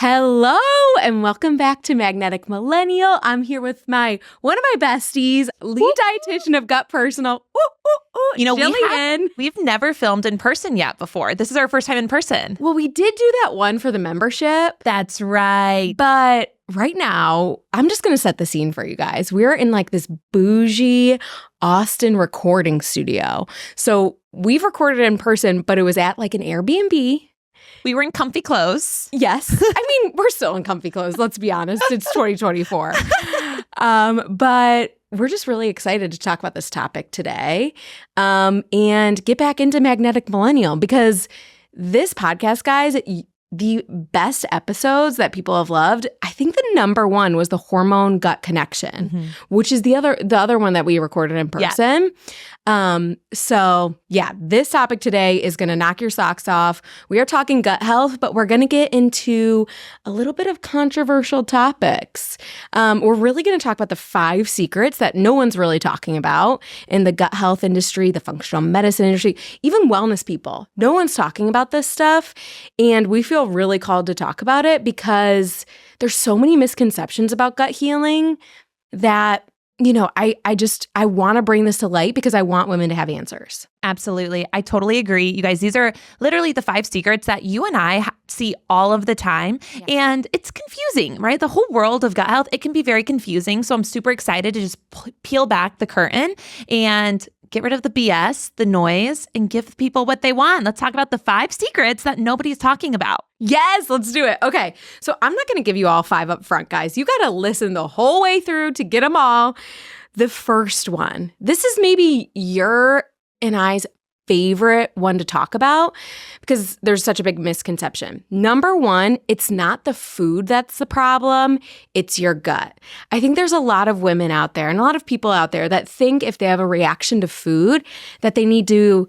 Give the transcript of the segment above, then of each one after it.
Hello and welcome back to Magnetic Millennial. I'm here with one of my besties, lead dietitian of Gut Personal, Jillian. We've never filmed in person yet before. This is our first time in person. Well, we did do that one for the membership. That's right. But right now, I'm just going to set the scene for you guys. We're in like this bougie Austin recording studio. So we've recorded in person, but it was at like an Airbnb. We were in comfy clothes. Yes. I mean, we're still in comfy clothes. Let's be honest. It's 2024. But we're just really excited to talk about this topic today and get back into Magnetic Millennial because this podcast, guys, the best episodes that people have loved, I think the number one was the hormone gut connection, which is the other one that we recorded in person. Yeah. This topic today is going to knock your socks off. We are talking gut health, but we're going to get into a little bit of controversial topics. We're really going to talk about the 5 secrets that no one's really talking about in the gut health industry, the functional medicine industry, even wellness people. No one's talking about this stuff. And we feel really called to talk about it because there's so many misconceptions about gut healing that I want to bring this to light because I want women to have answers. Absolutely. I totally agree. You guys, these are literally the 5 secrets that you and I see all of the time. Yeah. And it's confusing, right? The whole world of gut health, it can be very confusing. So I'm super excited to just peel back the curtain and get rid of the BS, the noise, and give people what they want. Let's talk about the 5 secrets that nobody's talking about. Yes, let's do it. Okay, so I'm not going to give you all 5 up front, guys. You got to listen the whole way through to get them all. The first one, this is maybe your and I's favorite one to talk about because there's such a big misconception. Number 1, it's not the food that's the problem, it's your gut. I think there's a lot of women out there and a lot of people out there that think if they have a reaction to food that they need to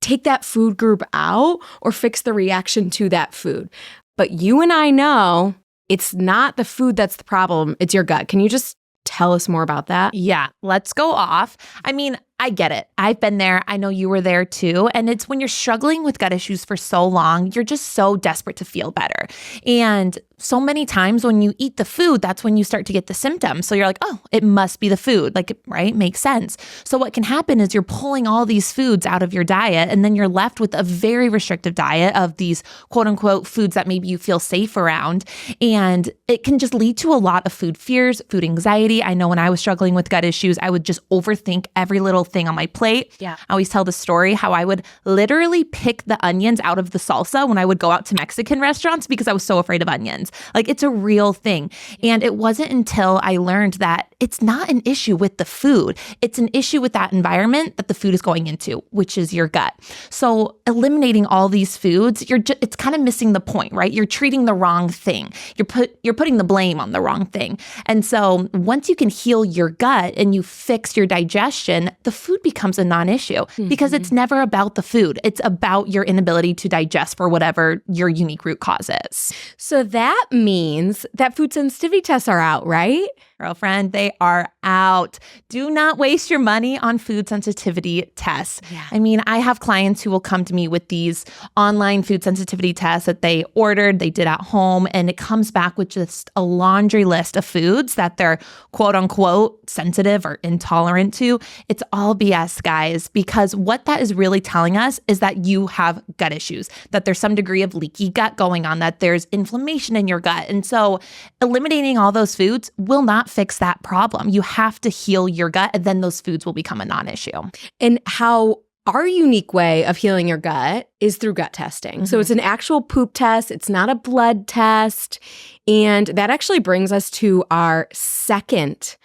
take that food group out or fix the reaction to that food. But you and I know it's not the food that's the problem, it's your gut. Can you just tell us more about that? Yeah, let's go off. I mean, I get it. I've been there. I know you were there too. And it's when you're struggling with gut issues for so long, you're just so desperate to feel better. And so many times when you eat the food, that's when you start to get the symptoms. So you're like, oh, it must be the food. Like, right? Makes sense. So what can happen is you're pulling all these foods out of your diet, and then you're left with a very restrictive diet of these quote unquote foods that maybe you feel safe around. And it can just lead to a lot of food fears, food anxiety. I know when I was struggling with gut issues, I would just overthink every little thing on my plate. Yeah. I always tell the story how I would literally pick the onions out of the salsa when I would go out to Mexican restaurants because I was so afraid of onions. Like, it's a real thing. And it wasn't until I learned that it's not an issue with the food. It's an issue with that environment that the food is going into, which is your gut. So eliminating all these foods, it's kind of missing the point, right? You're treating the wrong thing. You're putting the blame on the wrong thing. And so once you can heal your gut and you fix your digestion, the food becomes a non-issue because it's never about the food. It's about your inability to digest for whatever your unique root cause is. So that means that food sensitivity tests are out, right? Girlfriend, they are out. Do not waste your money on food sensitivity tests. Yeah. I mean, I have clients who will come to me with these online food sensitivity tests that they ordered, they did at home, and it comes back with just a laundry list of foods that they're quote unquote sensitive or intolerant to. It's all BS, guys, because what that is really telling us is that you have gut issues, that there's some degree of leaky gut going on, that there's inflammation in your gut. And so eliminating all those foods will not fix that problem. You have to heal your gut, and then those foods will become a non-issue. And how our unique way of healing your gut is through gut testing. So it's an actual poop test. It's not a blood test. And that actually brings us to our second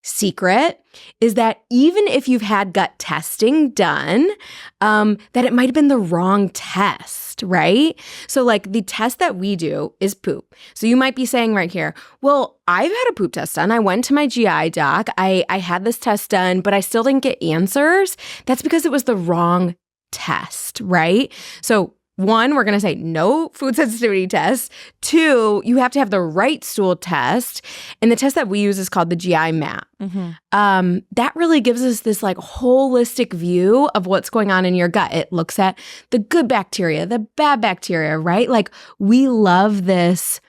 secret, is that even if you've had gut testing done, that it might have been the wrong test, right? So like the test that we do is poop. So you might be saying right here, well, I've had a poop test done. I went to my GI doc. I had this test done, but I still didn't get answers. That's because it was the wrong test, right? So one, we're going to say no food sensitivity tests. Two, you have to have the right stool test. And the test that we use is called the GI map. That really gives us this like holistic view of what's going on in your gut. It looks at the good bacteria, the bad bacteria, right? Like we love this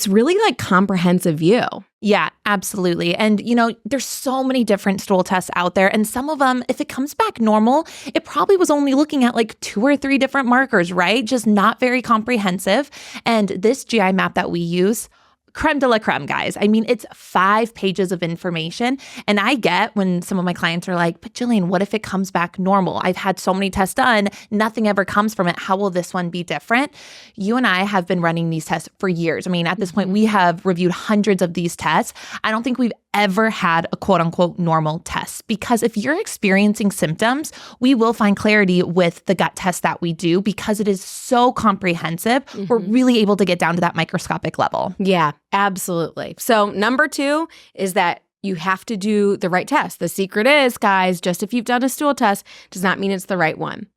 really like comprehensive view. Yeah, absolutely. And, you know, there's so many different stool tests out there. And some of them, if it comes back normal, it probably was only looking at like 2 or 3 different markers, right? Just not very comprehensive. And this GI map that we use, creme de la creme, guys. I mean, it's 5 pages of information. And I get when some of my clients are like, but Jillian, what if it comes back normal? I've had so many tests done. Nothing ever comes from it. How will this one be different? You and I have been running these tests for years. I mean, at this point, we have reviewed hundreds of these tests. I don't think we've ever had a quote unquote normal test, because if you're experiencing symptoms, we will find clarity with the gut test that we do because it is so comprehensive. We're really able to get down to that microscopic level. Yeah, absolutely. So number 2 is that you have to do the right test. The secret is, guys, just if you've done a stool test does not mean it's the right one.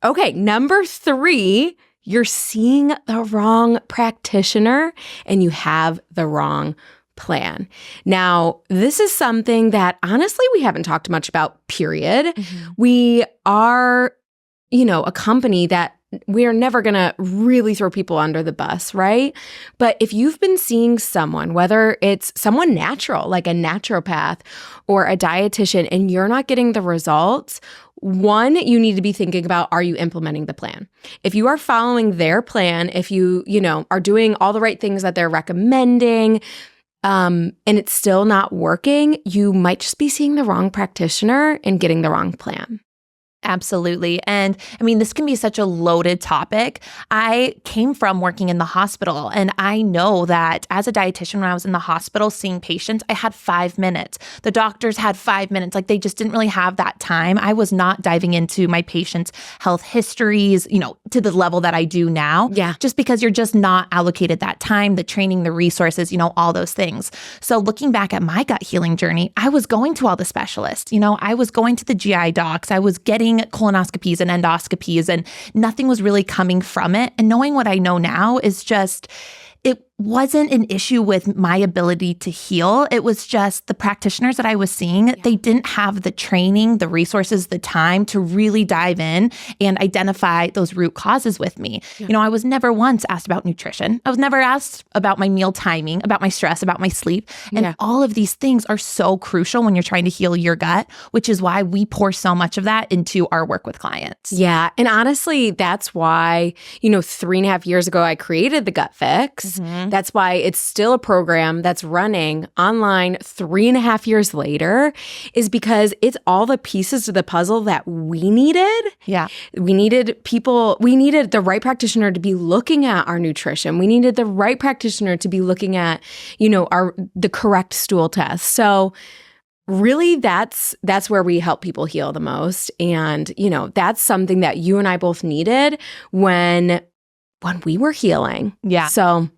Okay, number 3, you're seeing the wrong practitioner and you have the wrong plan. Now, this is something that honestly we haven't talked much about, period. We are, a company that we're never going to really throw people under the bus, right? But if you've been seeing someone, whether it's someone natural, like a naturopath or a dietitian, and you're not getting the results, one, you need to be thinking about, are you implementing the plan? If you are following their plan, if you, are doing all the right things that they're recommending, and it's still not working, you might just be seeing the wrong practitioner and getting the wrong plan. Absolutely. And I mean, this can be such a loaded topic. I came from working in the hospital, and I know that as a dietitian, when I was in the hospital seeing patients, I had 5 minutes. The doctors had 5 minutes. Like they just didn't really have that time. I was not diving into my patients' health histories, to the level that I do now. Yeah. Just because you're just not allocated that time, the training, the resources, all those things. So looking back at my gut healing journey, I was going to all the specialists. I was going to the GI docs. I was getting colonoscopies and endoscopies, and nothing was really coming from it. And knowing what I know now is just, it wasn't an issue with my ability to heal. It was just the practitioners that I was seeing, they didn't have the training, the resources, the time to really dive in and identify those root causes with me. Yeah. I was never once asked about nutrition. I was never asked about my meal timing, about my stress, about my sleep. And all of these things are so crucial when you're trying to heal your gut, which is why we pour so much of that into our work with clients. Yeah. And honestly, that's why, 3.5 years ago, I created the Gut Fix. That's why it's still a program that's running online 3.5 years later, is because it's all the pieces to the puzzle that we needed. Yeah. We needed the right practitioner to be looking at our nutrition. We needed the right practitioner to be looking at, the correct stool test. So really that's where we help people heal the most. And, that's something that you and I both needed when we were healing. Yeah. So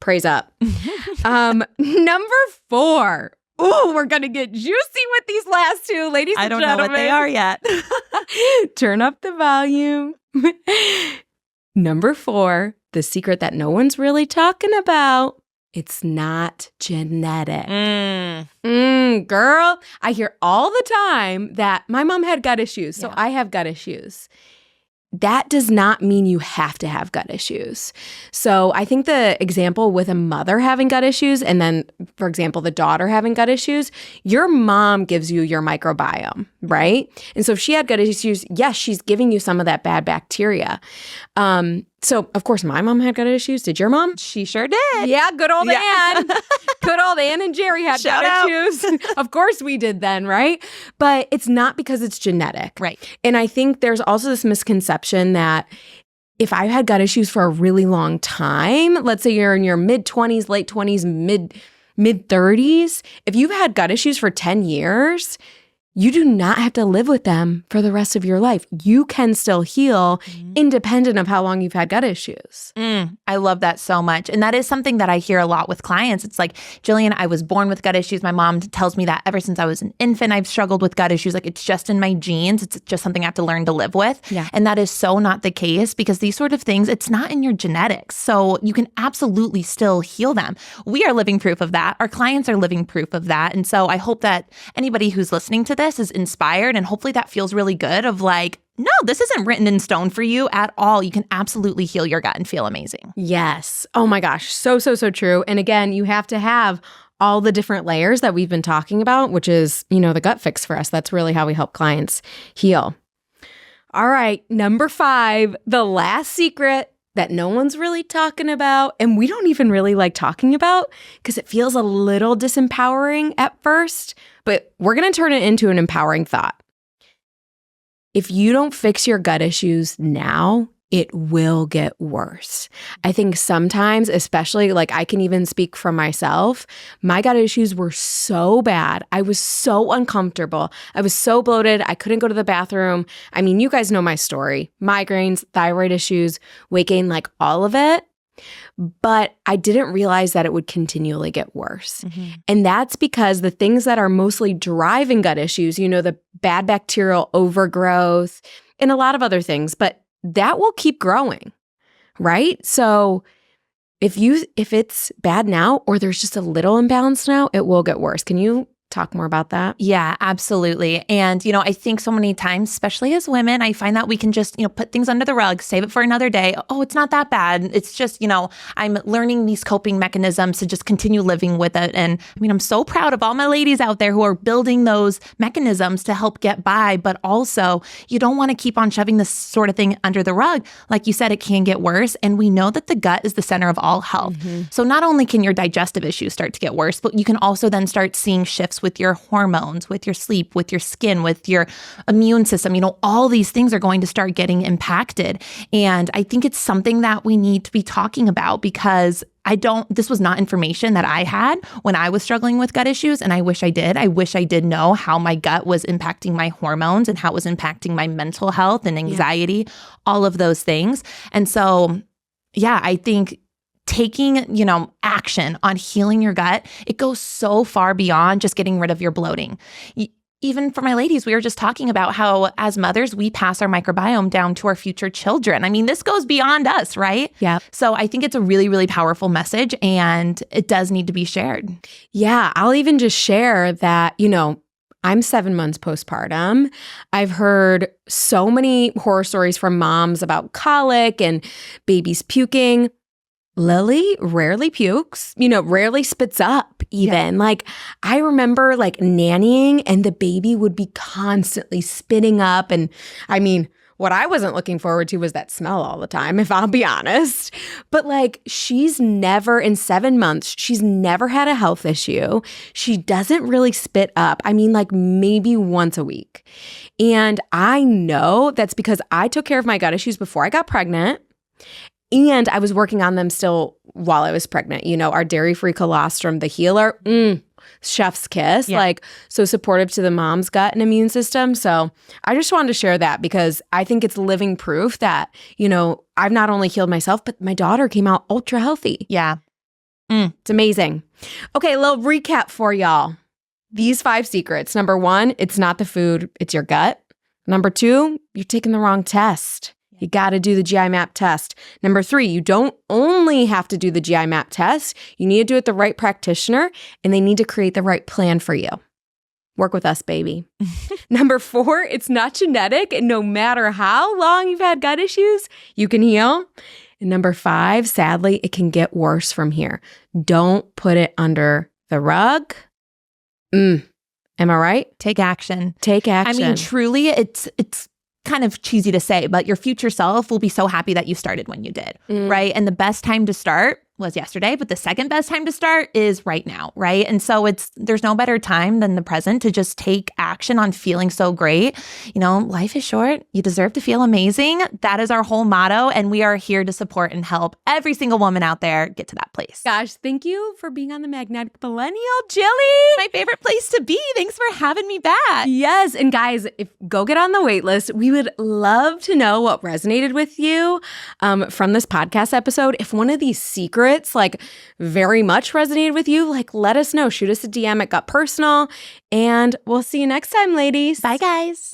praise up. Number 4. Ooh, we're going to get juicy with these last 2, ladies and gentlemen. I don't know what they are yet. Turn up the volume. Number 4, the secret that no one's really talking about. It's not genetic. Girl, I hear all the time that my mom had gut issues, so I have gut issues. That does not mean you have to have gut issues. So I think the example with a mother having gut issues and then, for example, the daughter having gut issues, your mom gives you your microbiome, right? And so if she had gut issues, yes, she's giving you some of that bad bacteria. So, of course, my mom had gut issues. Did your mom? She sure did. Yeah, good old Ann. Good old Ann and Jerry had gut issues. Of course we did then, right? But it's not because it's genetic. Right. And I think there's also this misconception that if I've had gut issues for a really long time, let's say you're in your mid-20s, late 20s, mid-30s, if you've had gut issues for 10 years, you do not have to live with them for the rest of your life. You can still heal independent of how long you've had gut issues. I love that so much. And that is something that I hear a lot with clients. It's like, Jillian, I was born with gut issues. My mom tells me that ever since I was an infant, I've struggled with gut issues. Like it's just in my genes. It's just something I have to learn to live with. Yeah. And that is so not the case because these sort of things, it's not in your genetics. So you can absolutely still heal them. We are living proof of that. Our clients are living proof of that. And so I hope that anybody who's listening to this is inspired, and hopefully that feels really good of like, no, this isn't written in stone for you at all. You can absolutely heal your gut and feel amazing. Yes. Oh my gosh. So true. And again, you have to have all the different layers that we've been talking about, which is, the gut fix for us. That's really how we help clients heal. All right. Number 5, the last secret that no one's really talking about, and we don't even really like talking about because it feels a little disempowering at first, but we're going to turn it into an empowering thought. If you don't fix your gut issues now, it will get worse. I think sometimes, especially like I can even speak for myself, my gut issues were so bad. I was so uncomfortable. I was so bloated. I couldn't go to the bathroom. I mean, you guys know my story. Migraines, thyroid issues, weight gain, like all of it. But I didn't realize that it would continually get worse. And that's because the things that are mostly driving gut issues, the bad bacterial overgrowth and a lot of other things, but that will keep growing, right? So if it's bad now or there's just a little imbalance now, it will get worse. Can you talk more about that? Yeah, absolutely. And, I think so many times, especially as women, I find that we can just, put things under the rug, save it for another day. Oh, it's not that bad. It's just, I'm learning these coping mechanisms to just continue living with it. And I'm so proud of all my ladies out there who are building those mechanisms to help get by. But also, you don't want to keep on shoving this sort of thing under the rug. Like you said, it can get worse. And we know that the gut is the center of all health. So not only can your digestive issues start to get worse, but you can also then start seeing shifts with your hormones, with your sleep, with your skin, with your immune system. All these things are going to start getting impacted. And I think it's something that we need to be talking about because this was not information that I had when I was struggling with gut issues. And I wish I did. I wish I did know how my gut was impacting my hormones and how it was impacting my mental health and anxiety, all of those things. And so, yeah, I think taking, action on healing your gut, it goes so far beyond just getting rid of your bloating. Even for my ladies, we were just talking about how as mothers, we pass our microbiome down to our future children. this goes beyond us, right? Yeah. So I think it's a really, really powerful message and it does need to be shared. Yeah. I'll even just share that, I'm 7 months postpartum. I've heard so many horror stories from moms about colic and babies puking. Lily rarely pukes, rarely spits up even. Yeah. Like I remember nannying and the baby would be constantly spitting up. And what I wasn't looking forward to was that smell all the time, if I'll be honest. But she's never, in 7 months, she's never had a health issue. She doesn't really spit up. Maybe once a week. And I know that's because I took care of my gut issues before I got pregnant. And I was working on them still while I was pregnant. Our dairy-free colostrum, the healer, chef's kiss, so supportive to the mom's gut and immune system. So I just wanted to share that because I think it's living proof that, I've not only healed myself, but my daughter came out ultra healthy. Yeah. It's amazing. Okay, a little recap for y'all. These 5 secrets. Number 1, it's not the food, it's your gut. Number 2, you're taking the wrong test. You got to do the GI map test. Number 3, you don't only have to do the GI map test. You need to do it with the right practitioner, and they need to create the right plan for you. Work with us, baby. Number 4, it's not genetic, and no matter how long you've had gut issues, you can heal. And number 5, sadly, it can get worse from here. Don't put it under the rug. Am I right? Take action. Take action. Truly, it's kind of cheesy to say, but your future self will be so happy that you started when you did, right? And the best time to start was yesterday, but the second best time to start is right now, right? And so there's no better time than the present to just take action on feeling so great. Life is short. You deserve to feel amazing. That is our whole motto. And we are here to support and help every single woman out there get to that place. Gosh, thank you for being on the Magnetic Millennial, Jilly. My favorite place to be. Thanks for having me back. Yes. And guys, go get on the wait list. We would love to know what resonated with you from this podcast episode. If one of these secrets very much resonated with you, let us know. Shoot us a DM at Got Personal. And we'll see you next time, ladies. Bye, guys.